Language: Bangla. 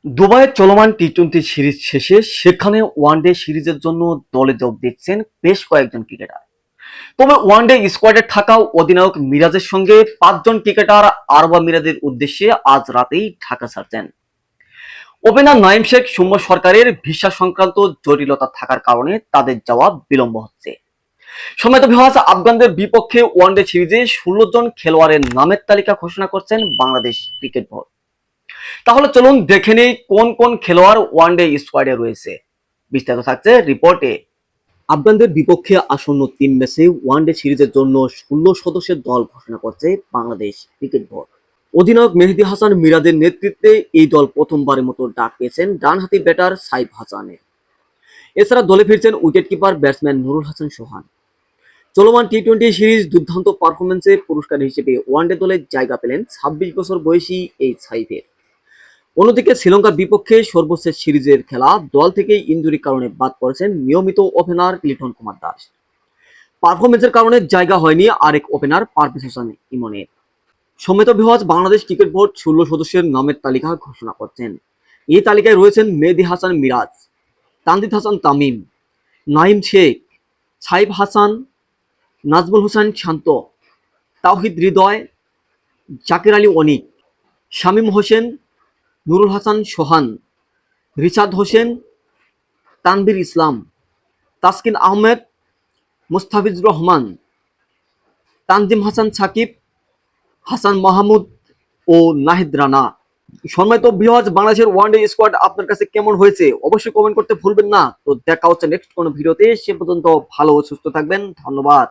দুবাইয়ে চলমান টি-টোয়েন্টি সিরিজ শেষে সেখানে ওয়ানডে সিরিজের জন্য দলে যোগ দিচ্ছেন বেশ কয়েকজন ক্রিকেটার। তবে ওয়ানডে স্কোয়াডে থাকা অধিনায়ক মিরাজের সঙ্গে 5 জন ক্রিকেটার আরবা মিরাজের উদ্দেশ্যে আজ রাতেই ঢাকা ছাড়ছেন। ওপেনার নাইম শেখ সৌম্য সরকারের ভিসা সংক্রান্ত জটিলতা থাকার কারণে তাদের যাওয়া বিলম্ব হচ্ছে। সম্মানিত ভিউয়ার্স, আফগানদের বিপক্ষে ওয়ানডে সিরিজে 16 জন খেলোয়াড়ের নামের তালিকা ঘোষণা করছেন বাংলাদেশ ক্রিকেট বোর্ড। তাহলে চলুন দেখে নেই কোন কোন খেলোয়াড় ওয়ানডে স্কোয়াডে রয়েছে। বিস্তারিত থাকছে রিপোর্টে। আফগানদের বিপক্ষে আসন্ন 3 ম্যাচে ওয়ানডে সিরিজের জন্য 16 সদস্যের দল ঘোষণা করছে বাংলাদেশ ক্রিকেট বোর্ড। অধিনায়ক মেহেদী হাসান মিরাজের নেতৃত্বে এই দল প্রথমবারের মতো ডাক পেয়েছেন ডানহাতি ব্যাটার সাইফ হাসানের। এছাড়া দলে ফিরছেন উইকেটকিপার ব্যাটসম্যান নুরুল হাসান সোহান। চলমান টি-টোয়েন্টি সিরিজ দুর্দান্ত পারফরমেন্সে পুরস্কার হিসেবে ওয়ানডে দলে জায়গা পেলেন 26 বছর বয়সী এই সাইফের। অন্যদিকে শ্রীলঙ্কার বিপক্ষে সর্বশেষ সিরিজের খেলা দল থেকে ইনজুরির কারণে বাদ পড়েছেন নিয়মিত ওপেনার লিটন কুমার দাস। পারফরমেন্সের কারণে জায়গা হয়নি আরেক ওপেনার পারভেজ হোসেন ইমনের। সম্মিলিত ভিউয়ার্স, বাংলাদেশ ক্রিকেট বোর্ড 16 সদস্যের নামের তালিকা ঘোষণা করছেন। এই তালিকায় রয়েছেন মেহেদী হাসান মিরাজ, তানজিদ হাসান তামিম, নাইম শেখ, সাইফ হাসান, নাজমুল হোসেন শান্ত, তাওহিদ হৃদয়, জাকির আলী অনিক, শামীম হোসেন, নুরুল হাসান সোহান, রিশাদ হোসেন, তানভীর ইসলাম, তাসকিন আহমেদ, মুস্তাফিজুর রহমান, তানজিম হাসান সাকিব, হাসান মাহমুদ ও নাহিদ রানা। সম্মানিত ভিউয়ার্স, বাংলাদেশের ওয়ানডে স্কোয়াড আপনার কাছে কেমন হয়েছে অবশ্যই কমেন্ট করতে ভুলবেন না। তো দেখা হচ্ছে নেক্সট কোনো ভিডিওতে, সে পর্যন্ত ভালো ও সুস্থ থাকবেন। ধন্যবাদ।